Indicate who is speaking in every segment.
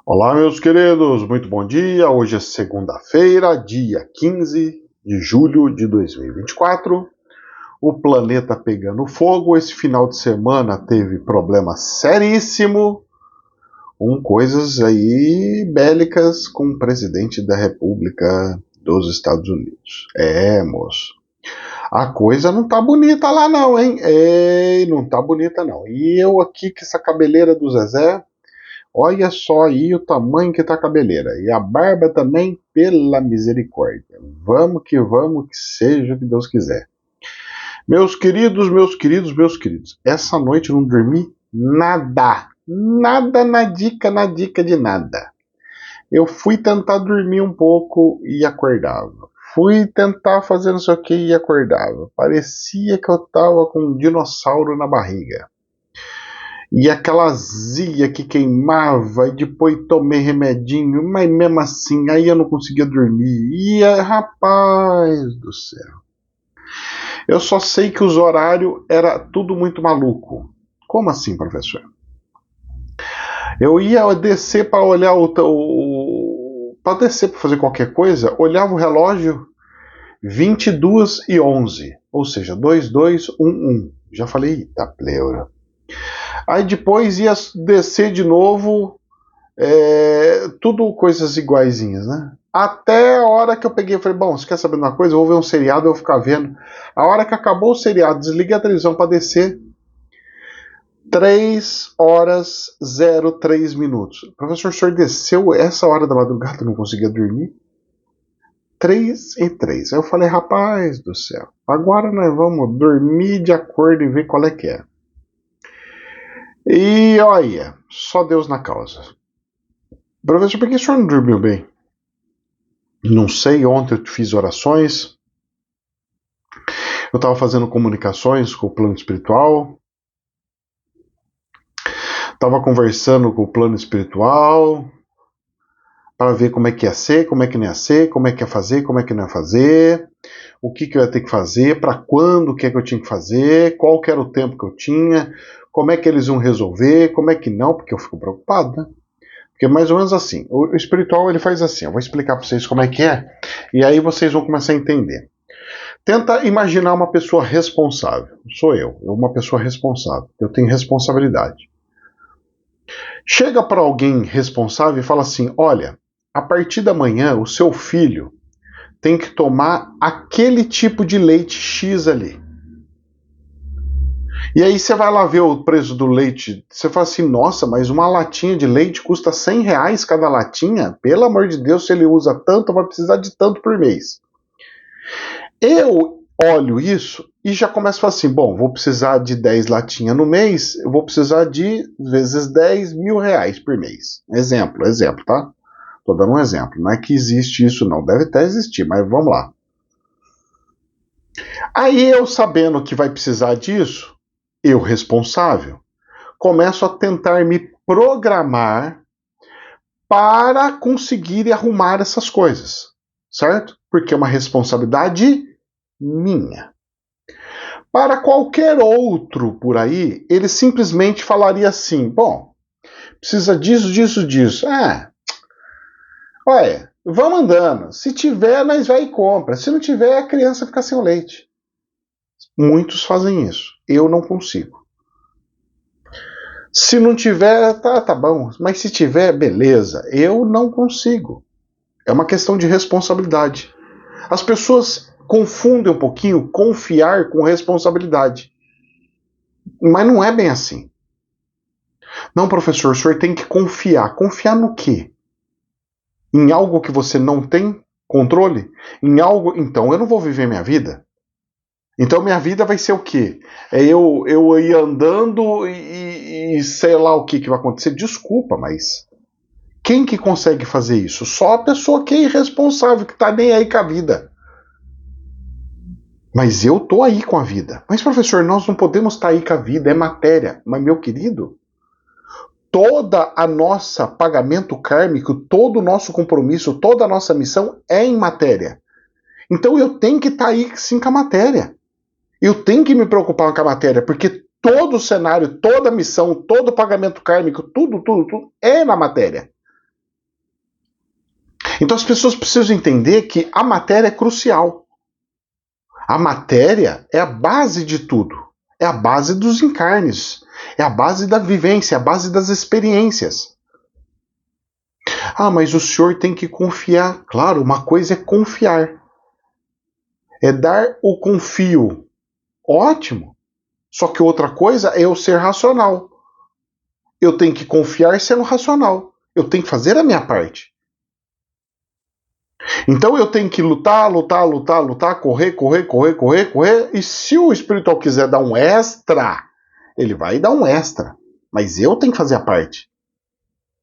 Speaker 1: Olá, meus queridos, muito bom dia. Hoje é segunda-feira, dia 15 de julho de 2024. O planeta pegando fogo. Esse final de semana teve problema seríssimo com coisas aí bélicas com o presidente da República dos Estados Unidos. Moço. A coisa não tá bonita lá não, hein? Ei, não tá bonita não. E eu aqui com essa cabeleira do Zezé. Olha só aí o tamanho que tá a cabeleira. E a barba também, pela misericórdia. Vamos, que seja o que Deus quiser. Meus queridos, meus queridos, meus queridos. Essa noite eu não dormi nada. Nada na dica de nada. Eu fui tentar dormir um pouco e acordava. Fui tentar fazer não sei o que e acordava. Parecia que eu tava com um dinossauro na barriga. E aquela azia que queimava, e depois tomei remedinho, mas mesmo assim, aí eu não conseguia dormir. E rapaz do céu. Eu só sei que os horários era tudo muito maluco. Como assim, professor? Eu ia descer para olhar para descer para fazer qualquer coisa, olhava o relógio 22h11, ou seja, 2211. Já falei, eita pleura. Aí depois ia descer de novo, tudo coisas iguaizinhas, né? Até a hora que eu peguei e falei, bom, você quer saber de uma coisa? Eu vou ver um seriado, eu vou ficar vendo. A hora que acabou o seriado, desliguei a televisão para descer, 3h03. Professor, o senhor desceu essa hora da madrugada, não conseguia dormir? 3h03. Aí eu falei, rapaz do céu, agora nós vamos dormir de acordo e ver qual é que é. E olha, só Deus na causa. Professor, por que o senhor não dormiu bem? Não sei, ontem eu fiz orações. Eu estava fazendo comunicações com o plano espiritual. Estava conversando com o plano espiritual para ver como é que ia ser, como é que não ia ser, como é que ia fazer, como é que não ia fazer, o que eu ia ter que fazer, para quando, o que é que eu tinha que fazer, qual que era o tempo que eu tinha, como é que eles iam resolver, como é que não, porque eu fico preocupado, né? Porque é mais ou menos assim, o espiritual ele faz assim, eu vou explicar para vocês como é que é, e aí vocês vão começar a entender. Tenta imaginar uma pessoa responsável, sou eu, uma pessoa responsável, eu tenho responsabilidade. Chega para alguém responsável e fala assim, olha, a partir da manhã o seu filho tem que tomar aquele tipo de leite X ali. E aí você vai lá ver o preço do leite, você fala assim, nossa, mas uma latinha de leite custa R$100 cada latinha? Pelo amor de Deus, se ele usa tanto, vai precisar de tanto por mês. Eu olho isso e já começo a falar assim, bom, vou precisar de 10 latinhas no mês, eu vou precisar de, vezes 10, R$1.000 por mês. Exemplo, tá? Tô dando um exemplo, não é que existe isso não, deve até existir, mas vamos lá. Aí eu sabendo que vai precisar disso, eu responsável, começo a tentar me programar para conseguir arrumar essas coisas, certo? Porque é uma responsabilidade minha. Para qualquer outro por aí, ele simplesmente falaria assim, bom, precisa disso. Olha, vamos andando. Se tiver, nós vai e compra. Se não tiver, a criança fica sem o leite. Muitos fazem isso. Eu não consigo. Se não tiver, tá bom. Mas se tiver, beleza. Eu não consigo. É uma questão de responsabilidade. As pessoas confundem um pouquinho confiar com responsabilidade. Mas não é bem assim. Não, professor, o senhor tem que confiar. Confiar no quê? Em algo que você não tem controle? Em algo. Então eu não vou viver minha vida. Então minha vida vai ser o quê? É eu ir andando e sei lá o que vai acontecer. Desculpa, mas quem que consegue fazer isso? Só a pessoa que é irresponsável, que tá nem aí com a vida. Mas eu tô aí com a vida. Mas professor, nós não podemos estar aí com a vida, é matéria. Mas meu querido, toda a nossa pagamento kármico, todo o nosso compromisso, toda a nossa missão é em matéria. Então eu tenho que estar aí sim com a matéria. Eu tenho que me preocupar com a matéria, porque todo o cenário, toda a missão, todo o pagamento kármico, tudo é na matéria. Então as pessoas precisam entender que a matéria é crucial. A matéria é a base de tudo. É a base dos encarnes. É a base da vivência, é a base das experiências. Ah, mas o senhor tem que confiar. Claro, uma coisa é confiar. É dar o confio. Ótimo. Só que outra coisa é eu ser racional. Eu tenho que confiar sendo racional. Eu tenho que fazer a minha parte. Então eu tenho que lutar, correr. E se o espiritual quiser dar um extra, ele vai dar um extra. Mas eu tenho que fazer a parte.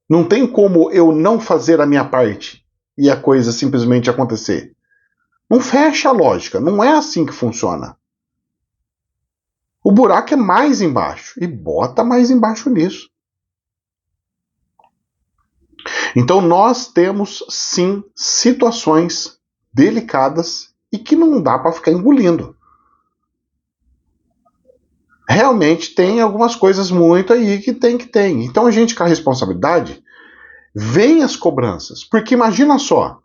Speaker 1: Não tem como eu não fazer a minha parte e a coisa simplesmente acontecer. Não fecha a lógica. Não é assim que funciona. O buraco é mais embaixo. E bota mais embaixo nisso. Então nós temos sim situações delicadas e que não dá para ficar engolindo. Realmente tem algumas coisas muito aí que tem. Então a gente com a responsabilidade vem as cobranças. Porque imagina só,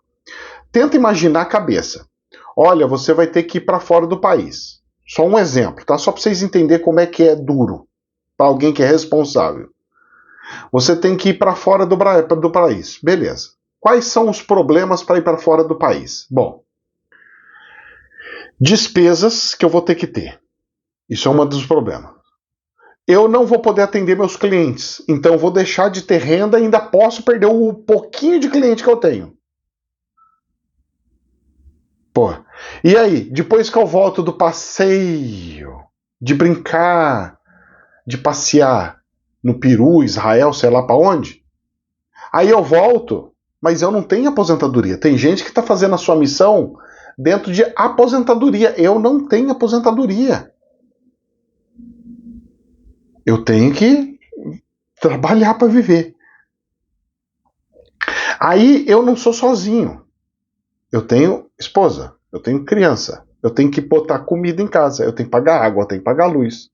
Speaker 1: tenta imaginar a cabeça. Olha, você vai ter que ir para fora do país. Só um exemplo, tá? Só para vocês entenderem como é que é duro para alguém que é responsável. Você tem que ir para fora do país. Beleza. Quais são os problemas para ir para fora do país? Bom, despesas que eu vou ter que ter. Isso é um dos problemas. Eu não vou poder atender meus clientes, então vou deixar de ter renda e ainda posso perder o pouquinho de cliente que eu tenho. Pô, e aí, depois que eu volto do passeio, de brincar, de passear no Peru, Israel, sei lá para onde, aí eu volto, mas eu não tenho aposentadoria. Tem gente que está fazendo a sua missão dentro de aposentadoria. Eu não tenho aposentadoria. Eu tenho que trabalhar para viver. Aí eu não sou sozinho. Eu tenho esposa, eu tenho criança, eu tenho que botar comida em casa, eu tenho que pagar água, eu tenho que pagar luz,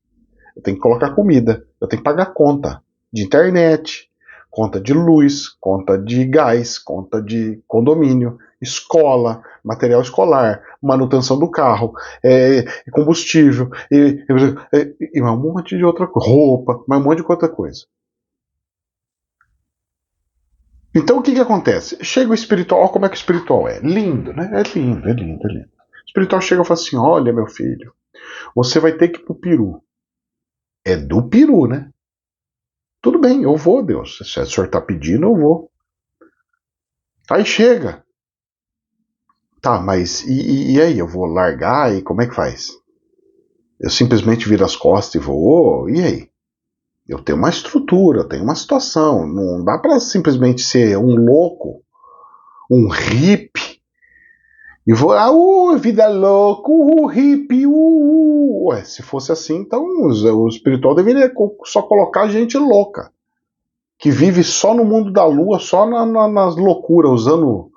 Speaker 1: eu tenho que colocar comida, eu tenho que pagar conta de internet, conta de luz, conta de gás, conta de condomínio, escola, material escolar, manutenção do carro, combustível, e um monte de outra coisa, roupa, um monte de outra coisa. Então o que acontece? Chega o espiritual, olha como é que o espiritual é. Lindo, né? É lindo. O espiritual chega e fala assim: olha, meu filho, você vai ter que ir pro Peru. É do Peru, né? Tudo bem, eu vou, Deus. Se o senhor tá pedindo, eu vou. Aí chega. Tá, mas e aí? Eu vou largar e como é que faz? Eu simplesmente viro as costas e vou? E aí? Eu tenho uma estrutura, eu tenho uma situação. Não dá para simplesmente ser um louco, um hippie. E vou, vida louca, hippie, Ué, se fosse assim, então o espiritual deveria só colocar gente louca. Que vive só no mundo da lua, só nas loucuras, usando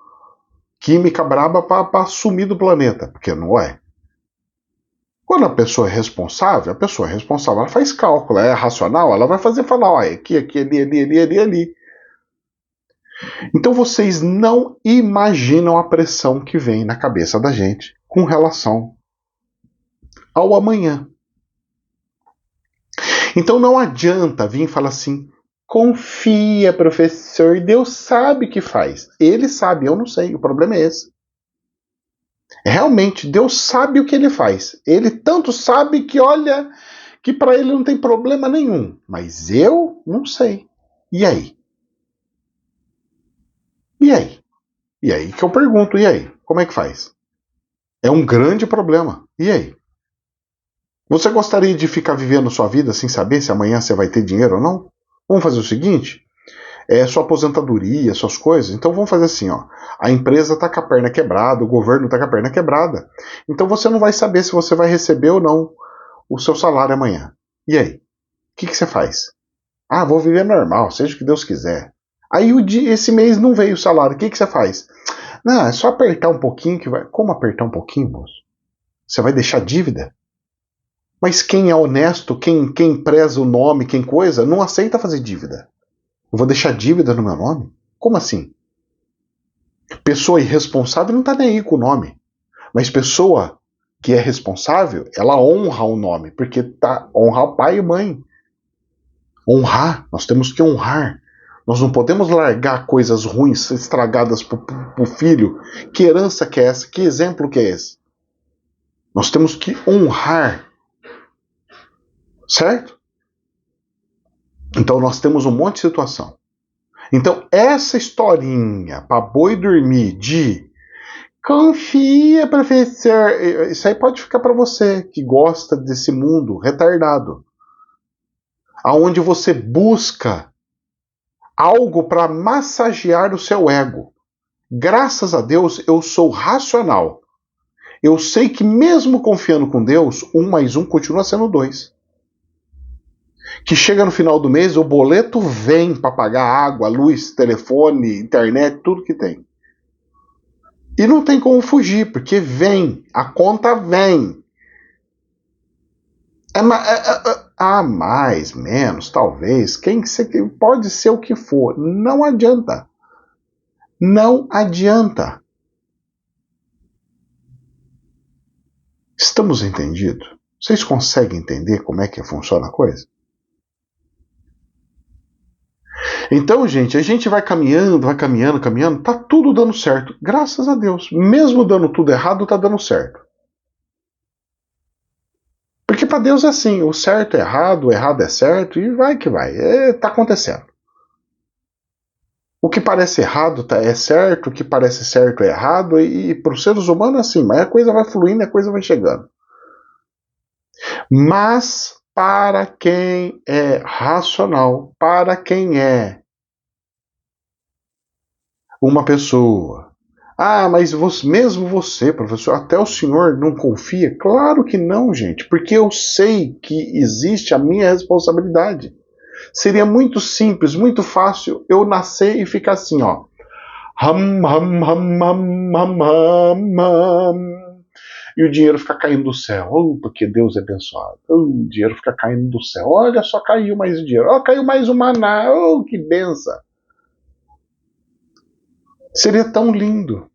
Speaker 1: química braba para sumir do planeta. Porque não é. Quando a pessoa é responsável, ela faz cálculo, ela é racional, ela vai falar, ó, aqui, ali. Então vocês não imaginam a pressão que vem na cabeça da gente com relação ao amanhã. Então não adianta vir e falar assim: confia, professor, Deus sabe o que faz. Ele sabe, eu não sei, o problema é esse. Realmente, Deus sabe o que ele faz. Ele tanto sabe que, olha, que para ele não tem problema nenhum. Mas eu não sei. E aí? E aí? E aí que eu pergunto, e aí? Como é que faz? É um grande problema. E aí? Você gostaria de ficar vivendo sua vida sem saber se amanhã você vai ter dinheiro ou não? Vamos fazer o seguinte: sua aposentadoria, suas coisas. Então vamos fazer assim, ó. A empresa está com a perna quebrada, o governo está com a perna quebrada. Então você não vai saber se você vai receber ou não o seu salário amanhã. E aí? O que você faz? Ah, vou viver normal, seja o que Deus quiser. Aí esse mês não veio o salário, o que você faz? Não, é só apertar um pouquinho que vai. Como apertar um pouquinho, moço? Você vai deixar dívida? Mas quem é honesto, quem preza o nome, quem coisa, não aceita fazer dívida. Eu vou deixar dívida no meu nome? Como assim? Pessoa irresponsável não está nem aí com o nome. Mas pessoa que é responsável, ela honra o nome, porque tá honrar pai e mãe. Honrar, nós temos que honrar. Nós não podemos largar coisas ruins, estragadas para o filho. Que herança que é essa? Que exemplo que é esse? Nós temos que honrar. Certo? Então nós temos um monte de situação. Então essa historinha para boi dormir de confia, professor, isso aí pode ficar para você que gosta desse mundo retardado, aonde você busca algo para massagear o seu ego. Graças a Deus eu sou racional. Eu sei que mesmo confiando com Deus, 1 mais 1 continua sendo 2. Que chega no final do mês, o boleto vem para pagar água, luz, telefone, internet, tudo que tem. E não tem como fugir, porque vem, a conta vem. Mais, menos, talvez, pode ser o que for. Não adianta. Não adianta. Estamos entendidos? Vocês conseguem entender como é que funciona a coisa? Então, gente, a gente vai caminhando, tá tudo dando certo. Graças a Deus. Mesmo dando tudo errado, tá dando certo. Porque para Deus é assim, o certo é errado, o errado é certo, e vai que vai. Tá acontecendo. O que parece errado é certo, o que parece certo é errado, e para os seres humanos é assim, mas a coisa vai fluindo, a coisa vai chegando. Mas para quem é racional, para quem é uma pessoa, mas mesmo você, professor, até o senhor não confia? Claro que não, gente, porque eu sei que existe a minha responsabilidade. Seria muito simples, muito fácil eu nascer e ficar assim, ó. E o dinheiro fica caindo do céu. Porque Deus é abençoado. O dinheiro fica caindo do céu. Olha só, caiu mais o dinheiro. Caiu mais o maná. Que benção. Seria tão lindo.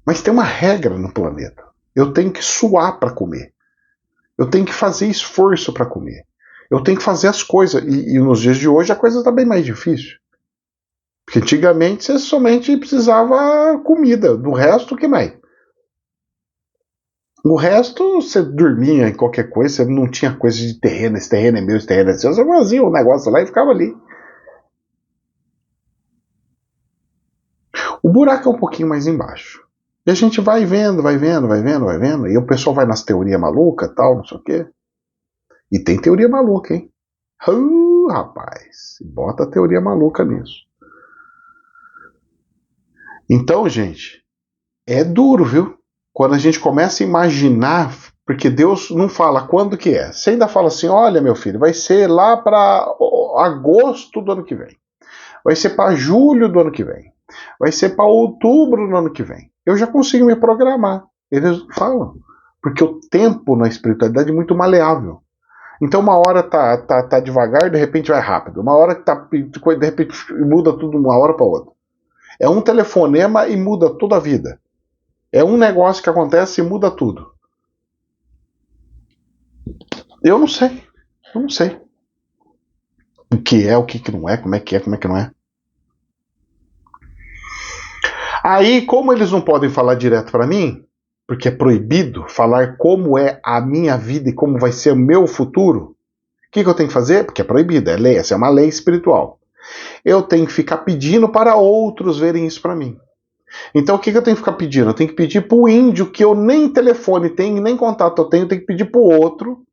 Speaker 1: Mas tem uma regra no planeta. Eu tenho que suar para comer. Eu tenho que fazer esforço para comer. Eu tenho que fazer as coisas. E nos dias de hoje a coisa está bem mais difícil. Porque antigamente você somente precisava comida. Do resto, o que mais? O resto, você dormia em qualquer coisa, você não tinha coisa de terreno, esse terreno é meu, esse terreno é seu, você fazia o negócio lá e ficava ali. O buraco é um pouquinho mais embaixo. E a gente vai vendo, e o pessoal vai nas teorias malucas, tal, não sei o quê. E tem teoria maluca, hein? Rapaz, bota a teoria maluca nisso. Então, gente, é duro, viu? Quando a gente começa a imaginar, porque Deus não fala quando que é. Você ainda fala assim, olha meu filho, vai ser lá para agosto do ano que vem. Vai ser para julho do ano que vem. Vai ser para outubro do ano que vem. Eu já consigo me programar. Eles falam. Porque o tempo na espiritualidade é muito maleável. Então uma hora tá devagar, de repente vai rápido. Uma hora que de repente muda tudo de uma hora para outra. É um telefonema e muda toda a vida. É um negócio que acontece e muda tudo. Eu não sei. O que é, o que não é, como é que não é. Aí, como eles não podem falar direto para mim, porque é proibido falar como é a minha vida e como vai ser o meu futuro, o que eu tenho que fazer? Porque é proibido, é lei, essa é uma lei espiritual. Eu tenho que ficar pedindo para outros verem isso para mim. Então o que eu tenho que ficar pedindo? Eu tenho que pedir pro índio que eu nem telefone tenho, nem contato eu tenho que pedir pro outro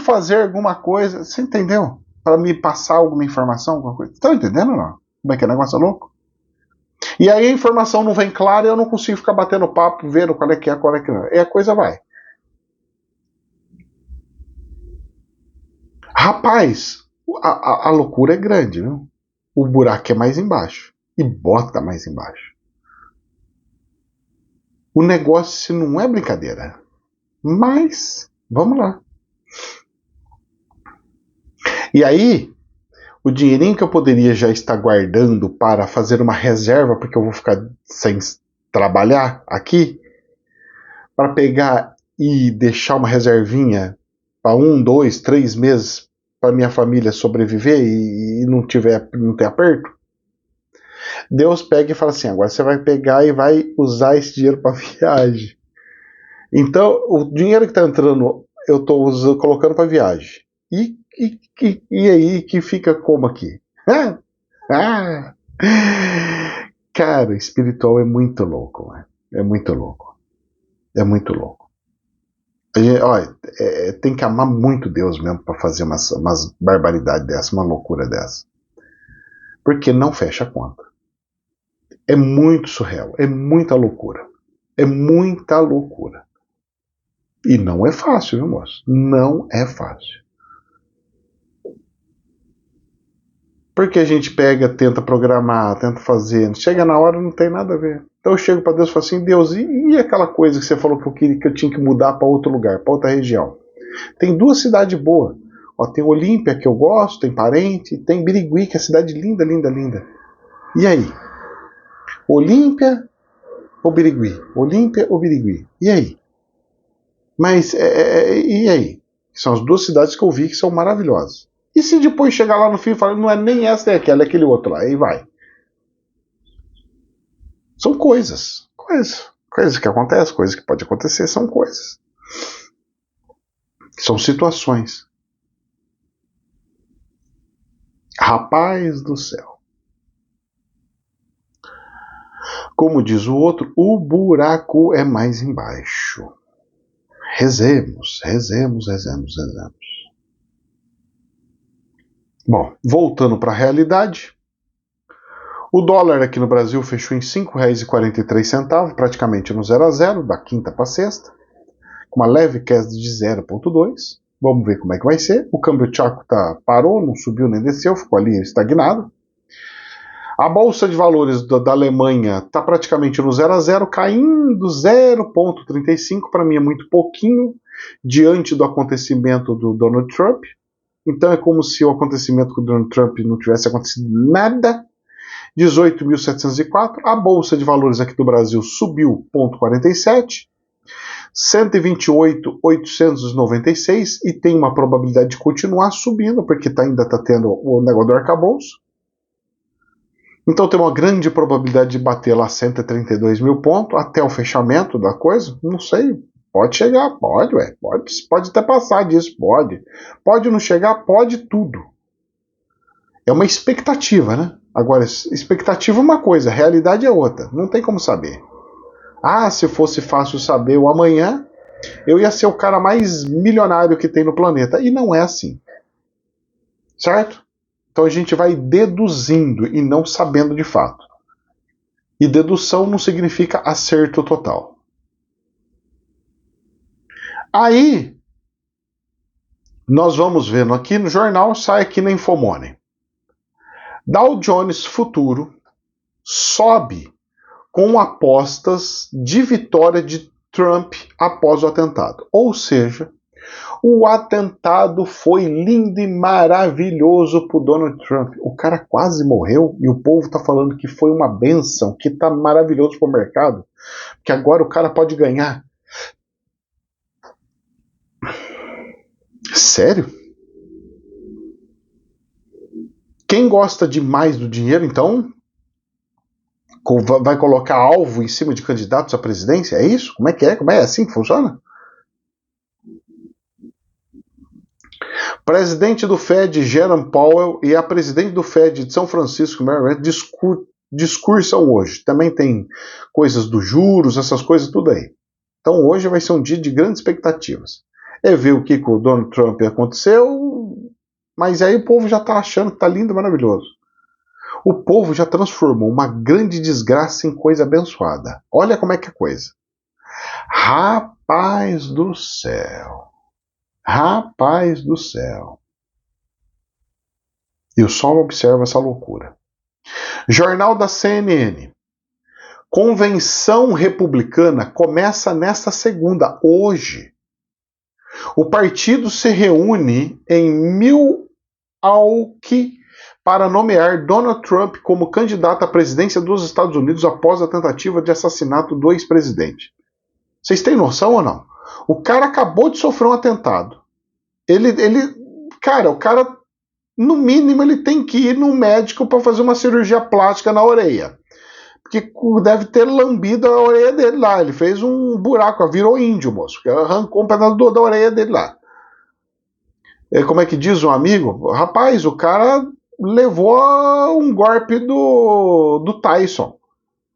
Speaker 1: fazer alguma coisa. Você entendeu? Para me passar alguma informação, alguma coisa. Estão entendendo ou não? Como é que é negócio louco? E aí a informação não vem clara e eu não consigo ficar batendo papo, vendo qual é que não. E a coisa vai. Rapaz, a loucura é grande, viu? O buraco é mais embaixo. E bota mais embaixo. O negócio não é brincadeira. Mas, vamos lá. E aí, o dinheirinho que eu poderia já estar guardando para fazer uma reserva, porque eu vou ficar sem trabalhar aqui, para pegar e deixar uma reservinha para 1, 2, 3 meses para minha família sobreviver e não ter aperto, Deus pega e fala assim, agora você vai pegar e vai usar esse dinheiro para viagem. Então, o dinheiro que está entrando, eu estou colocando para viagem. E aí que fica como aqui? Cara, espiritual é muito louco, né? É muito louco. É muito louco. Olha, tem que amar muito Deus mesmo para fazer umas barbaridades dessa, uma loucura dessa. Porque não fecha a conta. É muito surreal, é muita loucura. É muita loucura. E não é fácil, viu, moço? Não é fácil. Porque a gente pega, tenta programar, tenta fazer, chega na hora não tem nada a ver. Então eu chego para Deus e falo assim, Deus, e aquela coisa que você falou que eu queria, que eu tinha que mudar para outro lugar, para outra região? Tem 2 cidades boas. Ó, tem Olímpia, que eu gosto, tem Parente, tem Birigui, que é cidade linda, linda, linda. E aí? Olímpia ou Birigui? Olímpia ou Birigui? E aí? Mas, e aí? São as 2 cidades que eu vi que são maravilhosas. E se depois chegar lá no fim e falar, não é nem essa, é aquela, é aquele outro lá, aí vai. São coisas. Coisas que acontecem, coisas que podem acontecer, são coisas. São situações. Rapaz do céu. Como diz o outro, o buraco é mais embaixo. Rezemos, rezemos, rezemos, rezemos. Bom, voltando para a realidade, o dólar aqui no Brasil fechou em R$ 5,43, praticamente no 0 a 0, da quinta para sexta, com uma leve queda de 0,2. Vamos ver como é que vai ser. O câmbio tchaco parou, não subiu nem desceu, ficou ali estagnado. A bolsa de valores da Alemanha está praticamente no 0 a 0, caindo 0,35, para mim é muito pouquinho, diante do acontecimento do Donald Trump. Então é como se o acontecimento com o Donald Trump não tivesse acontecido nada. 18.704. A bolsa de valores aqui do Brasil subiu 0,47. 128.896 e tem uma probabilidade de continuar subindo, porque ainda está tendo o negócio do arcabouço. Então tem uma grande probabilidade de bater lá 132 mil pontos até o fechamento da coisa. Não sei, pode chegar, pode até passar disso, pode não chegar, pode tudo. É uma expectativa, né? Agora, expectativa é uma coisa, realidade é outra, não tem como saber. Ah, se fosse fácil saber o amanhã, eu ia ser o cara mais milionário que tem no planeta. E não é assim. Certo? Então a gente vai deduzindo e não sabendo de fato. E dedução não significa acerto total. Aí, nós vamos vendo aqui no jornal, sai aqui na Infomoney. Dow Jones Futuro sobe com apostas de vitória de Trump após o atentado. Ou seja, o atentado foi lindo e maravilhoso pro Donald Trump. O cara quase morreu e o povo tá falando que foi uma benção, que tá maravilhoso pro mercado, que agora o cara pode ganhar. Sério? Quem gosta demais do dinheiro, então, vai colocar alvo em cima de candidatos à presidência? É isso? Como é que é? Como é assim que funciona? Presidente do Fed, Jerome Powell, e a presidente do Fed de São Francisco, Maryland, discursam hoje. Também tem coisas dos juros, essas coisas tudo aí. Então hoje vai ser um dia de grandes expectativas. É ver o que com o Donald Trump aconteceu, mas aí o povo já está achando que está lindo e maravilhoso. O povo já transformou uma grande desgraça em coisa abençoada. Olha como é que é coisa. Rapaz do céu. Rapaz do céu. E o sol observa essa loucura. Jornal da CNN. Convenção republicana começa nesta segunda, hoje. O partido se reúne em Milwaukee para nomear Donald Trump como candidato à presidência dos Estados Unidos após a tentativa de assassinato do ex-presidente. Vocês têm noção ou não? O cara acabou de sofrer um atentado. Cara, o cara, no mínimo, ele tem que ir no médico para fazer uma cirurgia plástica na orelha. Porque deve ter lambido a orelha dele lá. Ele fez um buraco, virou índio, moço. Arrancou um pedaço da orelha dele lá. Como é que diz um amigo? Rapaz, o cara levou um golpe do Tyson.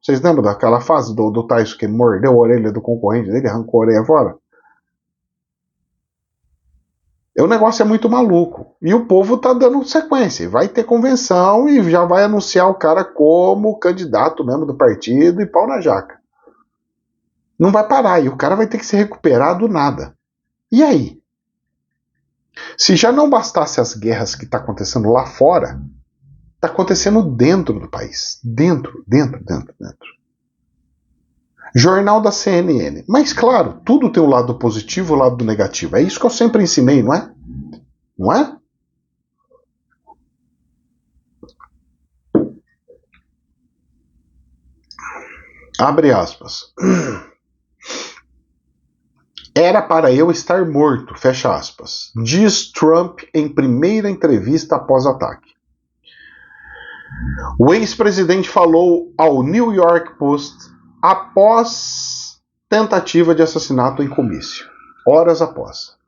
Speaker 1: Vocês lembram daquela fase do Tyson que mordeu a orelha do concorrente dele, arrancou a orelha fora? O negócio é muito maluco. E o povo tá dando sequência. Vai ter convenção e já vai anunciar o cara como candidato mesmo do partido e pau na jaca. Não vai parar. E o cara vai ter que se recuperar do nada. E aí? Se já não bastasse as guerras que tá acontecendo lá fora, tá acontecendo dentro do país. Dentro. Jornal da CNN. Mas, claro, tudo tem o lado positivo e o lado negativo. É isso que eu sempre ensinei, não é? Não é? Abre aspas. Era para eu estar morto, fecha aspas. Diz Trump em primeira entrevista após ataque. O ex-presidente falou ao New York Post após tentativa de assassinato em comício. Horas após.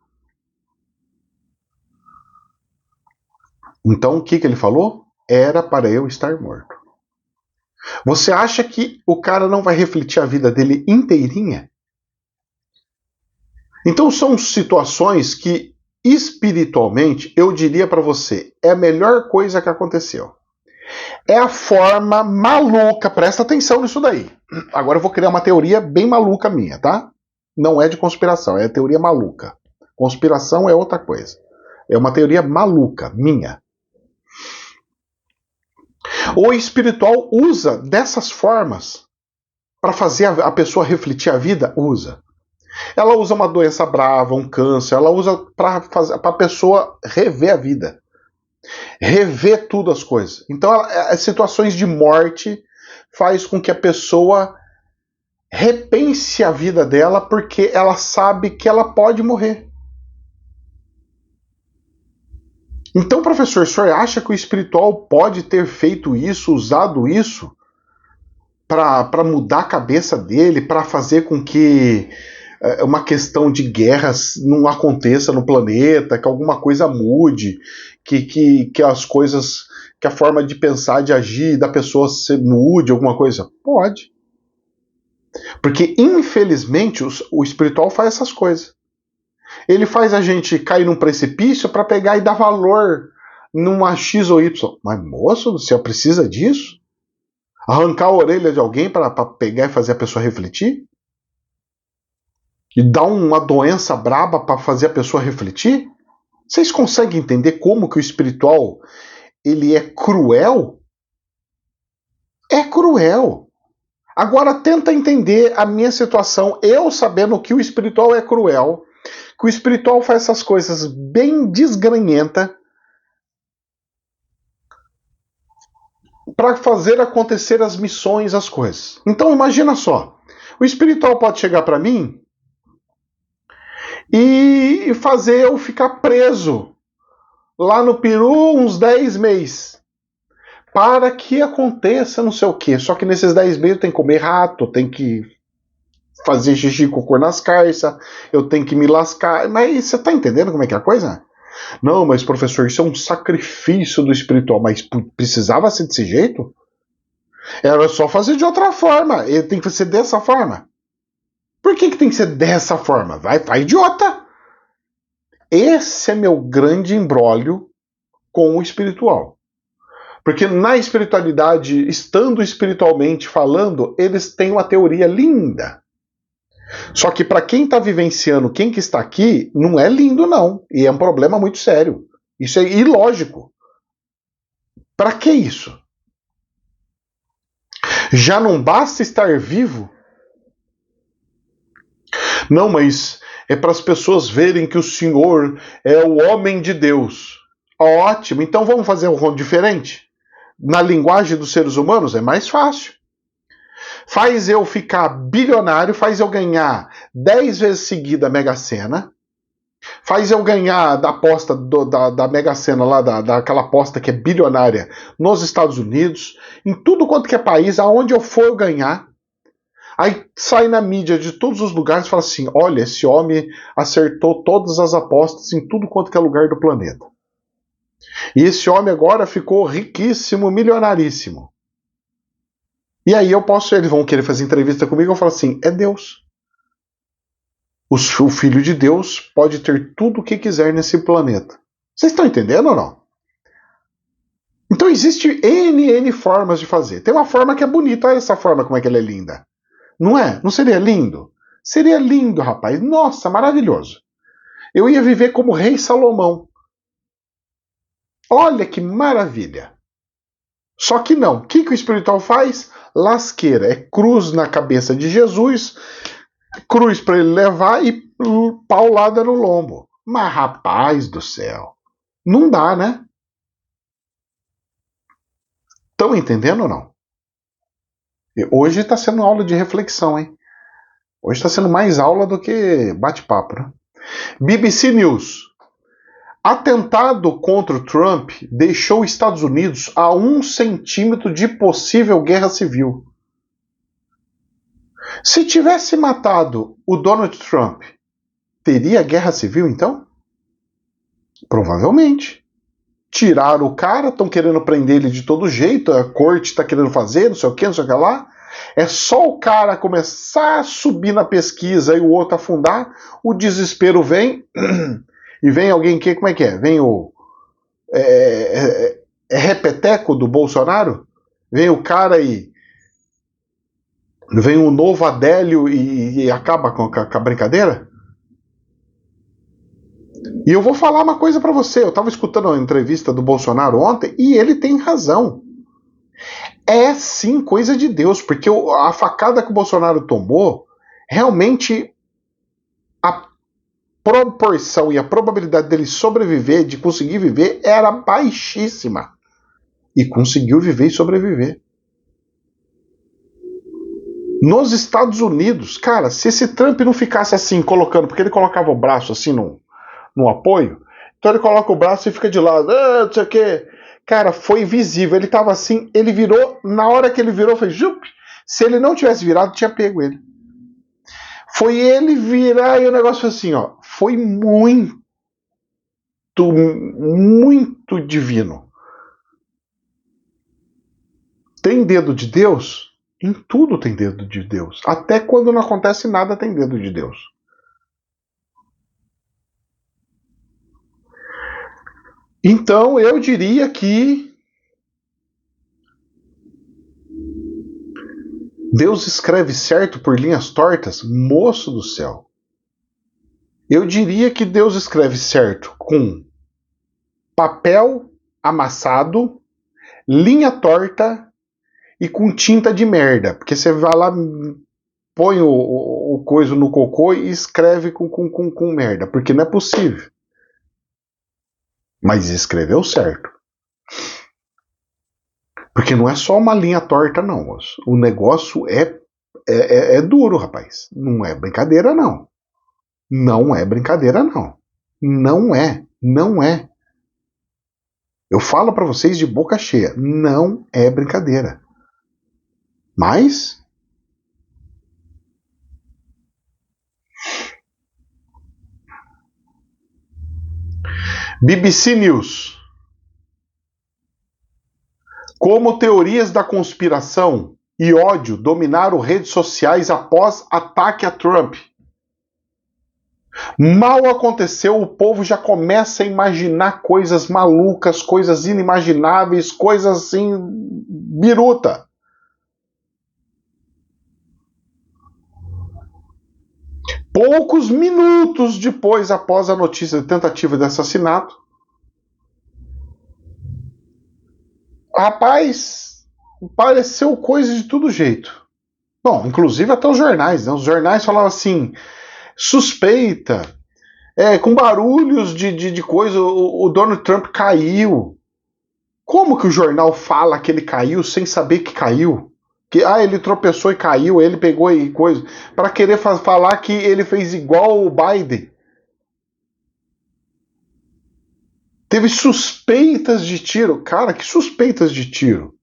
Speaker 1: Então, o que ele falou? Era para eu estar morto. Você acha que o cara não vai refletir a vida dele inteirinha? Então, são situações que, espiritualmente, eu diria para você, é a melhor coisa que aconteceu. É a forma maluca, presta atenção nisso daí. Agora eu vou criar uma teoria bem maluca minha, tá? Não é de conspiração, é teoria maluca. Conspiração é outra coisa. É uma teoria maluca, minha. O espiritual usa dessas formas para fazer a pessoa refletir a vida? Usa. Ela usa uma doença brava, um câncer, ela usa para a pessoa rever a vida. Rever tudo as coisas. Então, as situações de morte faz com que a pessoa repense a vida dela porque ela sabe que ela pode morrer. Então, professor, o senhor acha que o espiritual pode ter feito isso, usado isso para mudar a cabeça dele, para fazer com que uma questão de guerras não aconteça no planeta, que alguma coisa mude, que as coisas, que a forma de pensar, de agir da pessoa se mude, alguma coisa? Pode. Porque, infelizmente, o espiritual faz essas coisas. Ele faz a gente cair num precipício para pegar e dar valor numa X ou Y. Mas, moço, você precisa disso? Arrancar a orelha de alguém para pegar e fazer a pessoa refletir? E dar uma doença braba para fazer a pessoa refletir? Vocês conseguem entender como que o espiritual ele é cruel? É cruel. Agora tenta entender a minha situação, eu sabendo que o espiritual é cruel, que o espiritual faz essas coisas bem desgranhenta para fazer acontecer as missões, as coisas. Então imagina só, o espiritual pode chegar para mim e fazer eu ficar preso lá no Peru uns 10 meses. Para que aconteça não sei o quê. Só que nesses 10 meses eu tenho que comer rato, tenho que fazer xixi com cor nas carças, eu tenho que me lascar. Mas você tá entendendo como é que é a coisa? Não, mas professor, isso é um sacrifício do espiritual. Mas precisava ser desse jeito? Era só fazer de outra forma. Ele tem que ser dessa forma. Por que tem que ser dessa forma? Vai idiota! Esse é meu grande imbróglio com o espiritual. Porque na espiritualidade, estando espiritualmente falando, eles têm uma teoria linda. Só que para quem está vivenciando, quem que está aqui, não é lindo não. E é um problema muito sério. Isso é ilógico. Para que isso? Já não basta estar vivo? Não, mas é para as pessoas verem que o Senhor é o homem de Deus. Ótimo, então vamos fazer um diferente? Na linguagem dos seres humanos é mais fácil. Faz eu ficar bilionário, faz eu ganhar 10 vezes seguida a Mega Sena, faz eu ganhar da aposta da Mega Sena lá, daquela aposta que é bilionária nos Estados Unidos, em tudo quanto que é país, aonde eu for eu ganhar. Aí sai na mídia de todos os lugares e fala assim, olha, esse homem acertou todas as apostas em tudo quanto que é lugar do planeta. E esse homem agora ficou riquíssimo, milionaríssimo. E aí eles vão querer fazer entrevista comigo, eu falo assim, é Deus. O Filho de Deus pode ter tudo o que quiser nesse planeta. Vocês estão entendendo ou não? Então existe N formas de fazer. Tem uma forma que é bonita, olha essa forma como é que ela é linda. Não é? Não seria lindo? Seria lindo, rapaz. Nossa, maravilhoso. Eu ia viver como rei Salomão. Olha que maravilha. Só que não. O que o espiritual faz? Lasqueira. É cruz na cabeça de Jesus, cruz para ele levar e paulada no lombo. Mas, rapaz do céu, não dá, né? Estão entendendo ou não? Hoje está sendo aula de reflexão, hein? Hoje está sendo mais aula do que bate-papo, né? BBC News. Atentado contra o Trump deixou os Estados Unidos a 1 centímetro de possível guerra civil. Se tivesse matado o Donald Trump, teria guerra civil então? Provavelmente. Tiraram o cara, estão querendo prender ele de todo jeito, a corte está querendo fazer, não sei o que, não sei o que lá. É só o cara começar a subir na pesquisa e o outro afundar, o desespero vem, e vem alguém que, como é que é? Vem o repeteco do Bolsonaro? Vem o cara e vem o novo Adélio e acaba com a brincadeira? E eu vou falar uma coisa para você. Eu estava escutando uma entrevista do Bolsonaro ontem e ele tem razão. É sim coisa de Deus, porque a facada que o Bolsonaro tomou, realmente a proporção e a probabilidade dele sobreviver, de conseguir viver, era baixíssima. E conseguiu viver e sobreviver. Nos Estados Unidos, cara, se esse Trump não ficasse assim, colocando, porque ele colocava o braço assim no apoio, então ele coloca o braço e fica de lado, não sei o que. Cara, foi visível, ele tava assim, ele virou, na hora que ele virou, foi jup. Se ele não tivesse virado, tinha pego ele. Foi ele virar e o negócio foi assim, ó, foi muito divino. Tem dedo de Deus? Em tudo tem dedo de Deus. Até quando não acontece nada tem dedo de Deus. Então eu diria que Deus escreve certo por linhas tortas? Moço do céu. Eu diria que Deus escreve certo com papel amassado, linha torta e com tinta de merda. Porque você vai lá, põe o coisa no cocô e escreve com merda. Porque não é possível. Mas escreveu certo. Porque não é só uma linha torta, não, moço. O negócio é duro, rapaz. Não é brincadeira, não. Não é brincadeira, não. Não é. Não é. Eu falo para vocês de boca cheia. Não é brincadeira. Mas BBC News. Como teorias da conspiração e ódio dominaram redes sociais após ataque a Trump. Mal aconteceu, o povo já começa a imaginar coisas malucas, coisas inimagináveis, coisas assim, biruta. Poucos minutos depois, após a notícia de tentativa de assassinato, rapaz, pareceu coisa de todo jeito. Bom, inclusive até os jornais, né? Os jornais falavam assim, suspeita com barulhos de coisa, o Donald Trump caiu. Como que o jornal fala que ele caiu sem saber que caiu? Que ele tropeçou e caiu, ele pegou e coisa, para querer falar que ele fez igual o Biden. Teve suspeitas de tiro. Cara, que suspeitas de tiro?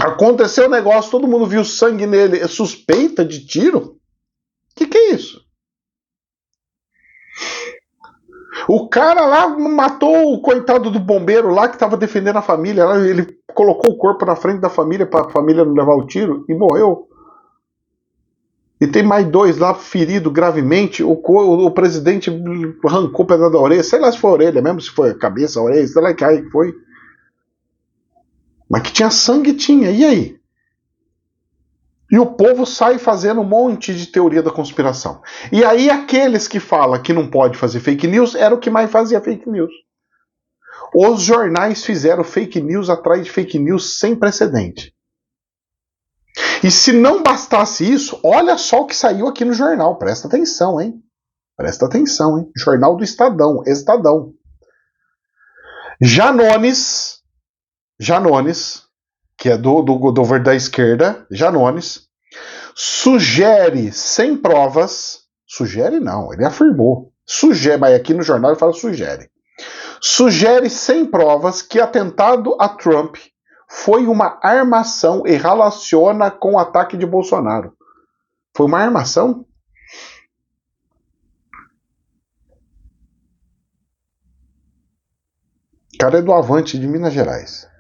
Speaker 1: Aconteceu o negócio, todo mundo viu sangue nele. É suspeita de tiro? Que é isso? O cara lá matou o coitado do bombeiro lá que estava defendendo a família. Ele colocou o corpo na frente da família para a família não levar o tiro e morreu. E tem mais 2 lá feridos gravemente. O presidente arrancou o pedaço da orelha. Sei lá se foi a orelha mesmo, se foi a cabeça, a orelha, sei lá que foi. Mas que tinha sangue, tinha. E aí? E o povo sai fazendo um monte de teoria da conspiração. E aí aqueles que falam que não pode fazer fake news era o que mais fazia fake news. Os jornais fizeram fake news atrás de fake news sem precedente. E se não bastasse isso, olha só o que saiu aqui no jornal. Presta atenção, hein? Presta atenção, hein? Jornal do Estadão. Janones, que é do governo da esquerda, Janones, sugere sem provas, sugere não, ele afirmou, mas aqui no jornal ele fala sugere sem provas que atentado a Trump foi uma armação e relaciona com o ataque de Bolsonaro. Foi uma armação? O cara é do Avante de Minas Gerais.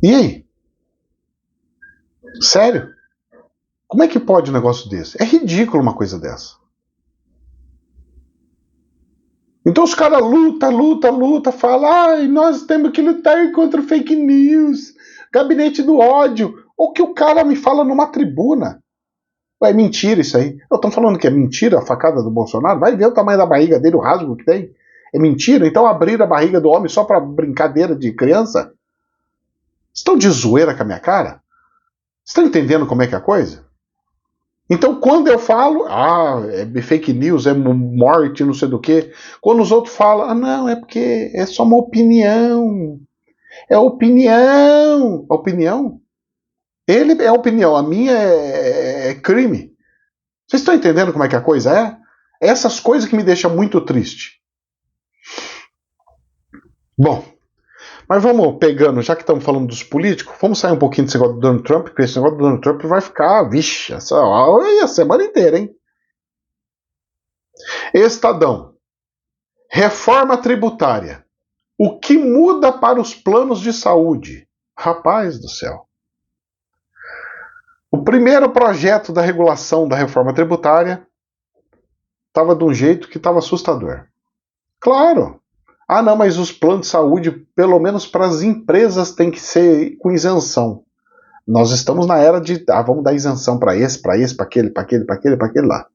Speaker 1: E aí? Sério? Como é que pode um negócio desse? É ridículo uma coisa dessa. Então os caras luta, falam, nós temos que lutar contra o fake news, gabinete do ódio. O que o cara me fala numa tribuna. É mentira isso aí. Eu tô falando que é mentira a facada do Bolsonaro. Vai ver o tamanho da barriga dele, o rasgo que tem. É mentira? Então abrir a barriga do homem só pra brincadeira de criança? Estão de zoeira com a minha cara? Estão entendendo como é que é a coisa? Então, quando eu falo, é fake news, é morte, não sei do que, quando os outros falam, não, é porque é só uma opinião. É opinião. Opinião? Ele é opinião, a minha é crime. Vocês estão entendendo como é que a coisa é? Essas coisas que me deixam muito triste. Bom, mas vamos pegando, já que estamos falando dos políticos, vamos sair um pouquinho desse negócio do Donald Trump, porque esse negócio do Donald Trump vai ficar, vixe, a semana inteira, hein? Estadão. Reforma tributária. O que muda para os planos de saúde? Rapaz do céu. O primeiro projeto da regulação da reforma tributária estava de um jeito que estava assustador. Claro. Não, mas os planos de saúde, pelo menos para as empresas, tem que ser com isenção. Nós estamos na era de, vamos dar isenção para esse, para aquele lá.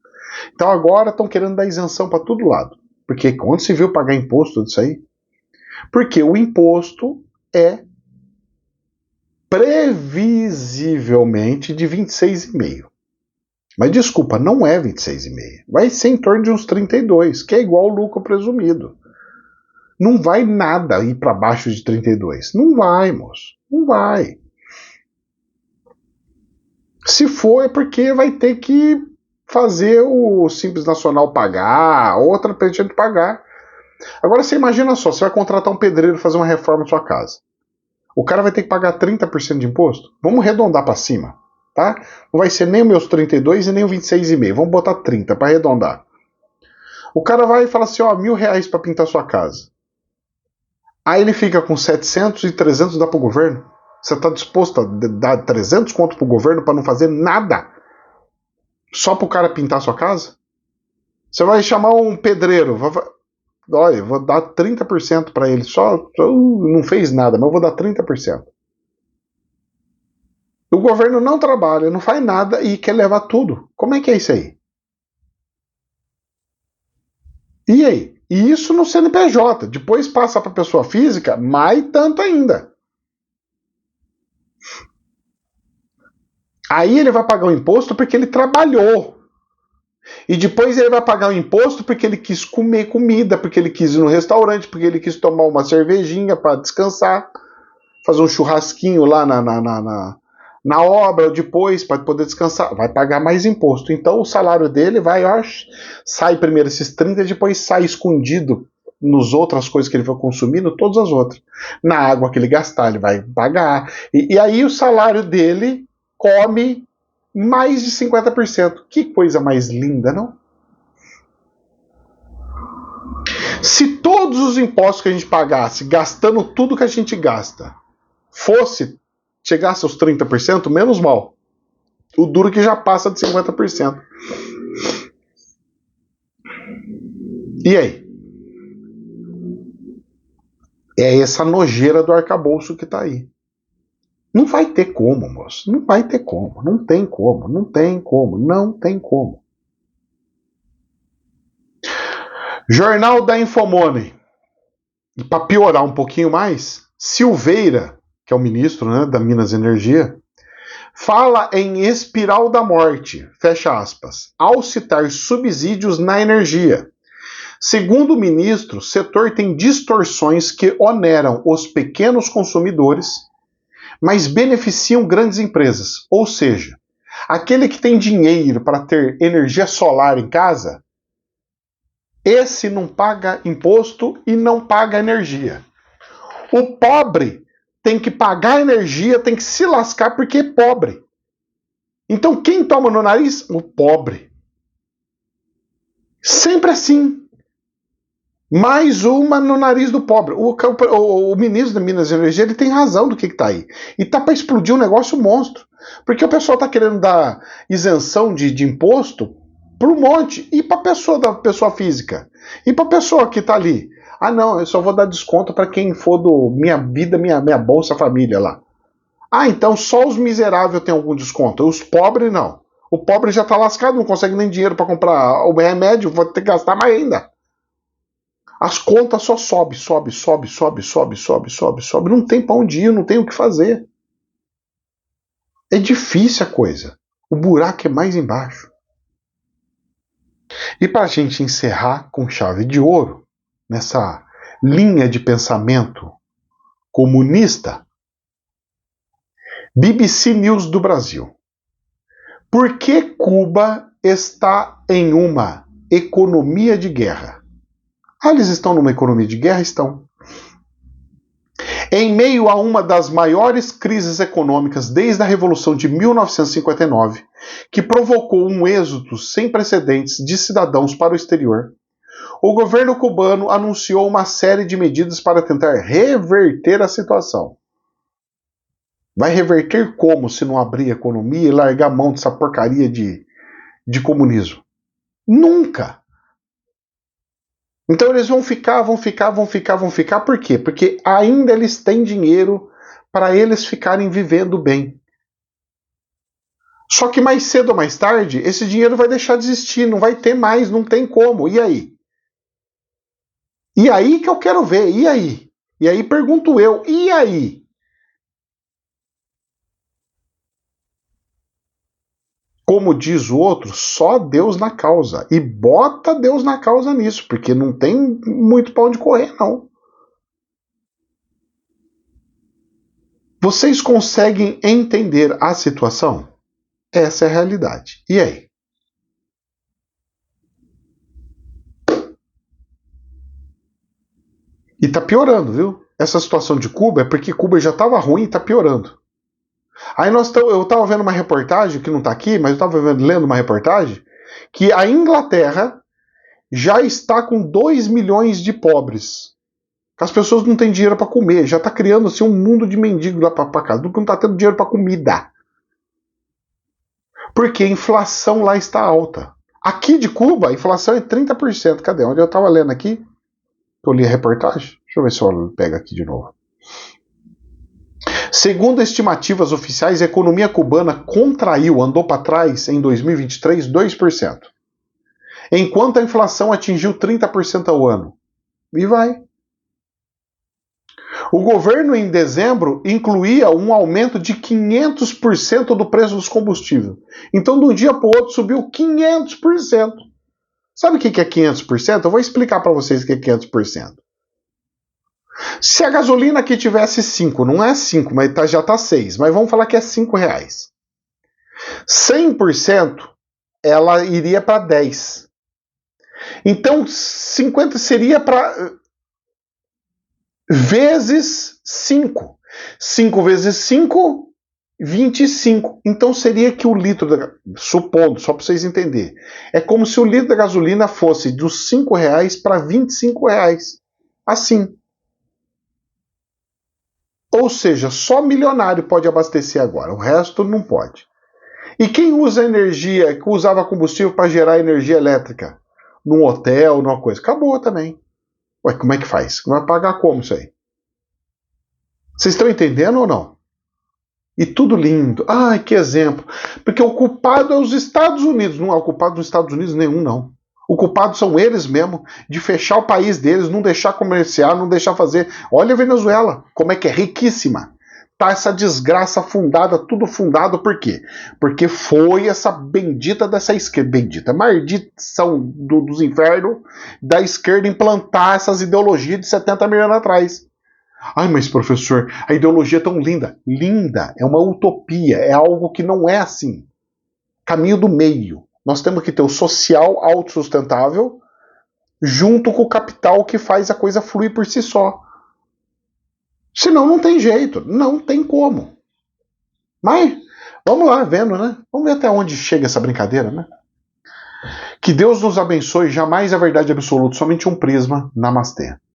Speaker 1: Então agora estão querendo dar isenção para todo lado. Porque quando se viu pagar imposto disso aí? Porque o imposto é previsivelmente de 26,5. Mas desculpa, não é 26,5. Vai ser em torno de uns 32, que é igual o lucro presumido. Não vai nada ir para baixo de 32. Não vai, moço. Não vai. Se for, é porque vai ter que fazer o Simples Nacional pagar, outra gente pagar. Agora você imagina só, você vai contratar um pedreiro fazer uma reforma na sua casa. O cara vai ter que pagar 30% de imposto? Vamos arredondar para cima, tá? Não vai ser nem os meus 32 e nem o 26,5. Vamos botar 30 para arredondar. O cara vai e fala assim, R$1.000 para pintar sua casa. Aí ele fica com 700 e 300 dá pro governo. Você tá disposto a dar 300 conto pro governo para não fazer nada? Só pro cara pintar sua casa? Você vai chamar um pedreiro, olha, eu vou dar 30% para ele, só não fez nada, mas eu vou dar 30%. O governo não trabalha, não faz nada e quer levar tudo. Como é que é isso aí? E aí? E isso no CNPJ. Depois passa para pessoa física, mais tanto ainda. Aí ele vai pagar o imposto porque ele trabalhou. E depois ele vai pagar o imposto porque ele quis comer comida, porque ele quis ir no restaurante, porque ele quis tomar uma cervejinha para descansar, fazer um churrasquinho lá na obra depois para poder descansar. Vai pagar mais imposto. Então o salário dele vai, sai primeiro esses 30, depois sai escondido nas outras coisas que ele foi consumindo, todas as outras. Na água que ele gastar, ele vai pagar. E aí o salário dele come mais de 50%. Que coisa mais linda, não? Se todos os impostos que a gente pagasse, gastando tudo que a gente gasta, chegasse aos 30%, menos mal. O duro que já passa de 50%. E aí? É essa nojeira do arcabouço que tá aí. Não vai ter como, moço. Não vai ter como. Não tem como. Não tem como. Não tem como. Jornal da Infomoney. E para piorar um pouquinho mais, Silveira, que é o ministro, né, da Minas e Energia, fala em espiral da morte, fecha aspas, ao citar subsídios na energia. Segundo o ministro, o setor tem distorções que oneram os pequenos consumidores, mas beneficiam grandes empresas. Ou seja, aquele que tem dinheiro para ter energia solar em casa, esse não paga imposto e não paga energia. O pobre tem que pagar energia, tem que se lascar porque é pobre. Então quem toma no nariz? O pobre. Sempre assim. Mais uma no nariz do pobre. O ministro da Minas e Energia, ele tem razão do que está aí. E tá para explodir um negócio monstro. Porque o pessoal está querendo dar isenção de imposto para um monte. E para da pessoa física. E para a pessoa que está ali. Ah, não, eu só vou dar desconto para quem for do Minha Vida, minha Bolsa Família lá. Ah, então só os miseráveis têm algum desconto. Os pobres não. O pobre já está lascado, não consegue nem dinheiro para comprar o remédio, vai ter que gastar mais ainda. As contas só sobe. Não tem para onde ir, não tem o que fazer. É difícil a coisa. O buraco é mais embaixo. E para a gente encerrar com chave de ouro, nessa linha de pensamento comunista, BBC News do Brasil. Por que Cuba está em uma economia de guerra? Ah, eles estão numa economia de guerra? Estão. Em meio a uma das maiores crises econômicas desde a Revolução de 1959, que provocou um êxodo sem precedentes de cidadãos para o exterior, o governo cubano anunciou uma série de medidas para tentar reverter a situação. Vai reverter como se não abrir a economia e largar a mão dessa porcaria de comunismo? Nunca! Então eles vão ficar. Por quê? Porque ainda eles têm dinheiro para eles ficarem vivendo bem. Só que mais cedo ou mais tarde, esse dinheiro vai deixar de existir, não vai ter mais, não tem como. E aí? E aí que eu quero ver, e aí? E aí pergunto eu, e aí? Como diz o outro, só Deus na causa. E bota Deus na causa nisso, porque não tem muito para onde correr, não. Vocês conseguem entender a situação? Essa é a realidade. E aí? E tá piorando, viu? Essa situação de Cuba é porque Cuba já estava ruim e tá piorando. Aí eu estava vendo uma reportagem, que não está aqui, mas eu estava lendo uma reportagem, que a Inglaterra já está com 2 milhões de pobres. As pessoas não têm dinheiro para comer, já está criando assim, um mundo de mendigo lá para casa, porque não está tendo dinheiro para comida. Porque a inflação lá está alta. Aqui de Cuba, a inflação é 30%. Cadê? Onde eu estava lendo aqui? Eu li a reportagem. Deixa eu ver se eu pego aqui de novo. Segundo estimativas oficiais, a economia cubana contraiu, andou para trás em 2023 2%, enquanto a inflação atingiu 30% ao ano. E vai. O governo, em dezembro, incluía um aumento de 500% do preço dos combustíveis. Então, de um dia para o outro, subiu 500%. Sabe o que é 500%? Eu vou explicar para vocês o que é 500%. Se a gasolina aqui tivesse 5, não é 5, mas já está 6, mas vamos falar que é 5 reais. 100% ela iria para 10. Então, 50 seria para vezes 5. 5 vezes 5, 25. Então seria que o litro, supondo, só para vocês entenderem, é como se o litro da gasolina fosse dos 5 reais para 25 reais. Assim. Ou seja, só milionário pode abastecer agora, o resto não pode. E quem usa energia, que usava combustível para gerar energia elétrica? Num hotel, numa coisa, acabou também. Ué, como é que faz? Vai pagar como isso aí? Vocês estão entendendo ou não? E tudo lindo. Ai, que exemplo. Porque o culpado é os Estados Unidos. Não é o culpado dos Estados Unidos nenhum, não. O culpado são eles mesmo, de fechar o país deles, não deixar comerciar, não deixar fazer. Olha a Venezuela, como é que é riquíssima. Tá essa desgraça fundada, tudo fundado por quê? Porque foi essa bendita dessa esquerda, bendita, maldição dos infernos da esquerda implantar essas ideologias de 70 mil anos atrás. Ai, mas professor, a ideologia é tão linda. Linda, é uma utopia, é algo que não é assim. Caminho do meio. Nós temos que ter o social autossustentável junto com o capital que faz a coisa fluir por si só. Senão não tem jeito, não tem como. Mas, vamos lá, vendo, né? Vamos ver até onde chega essa brincadeira, né? Que Deus nos abençoe, jamais a verdade absoluta, somente um prisma. Namastê.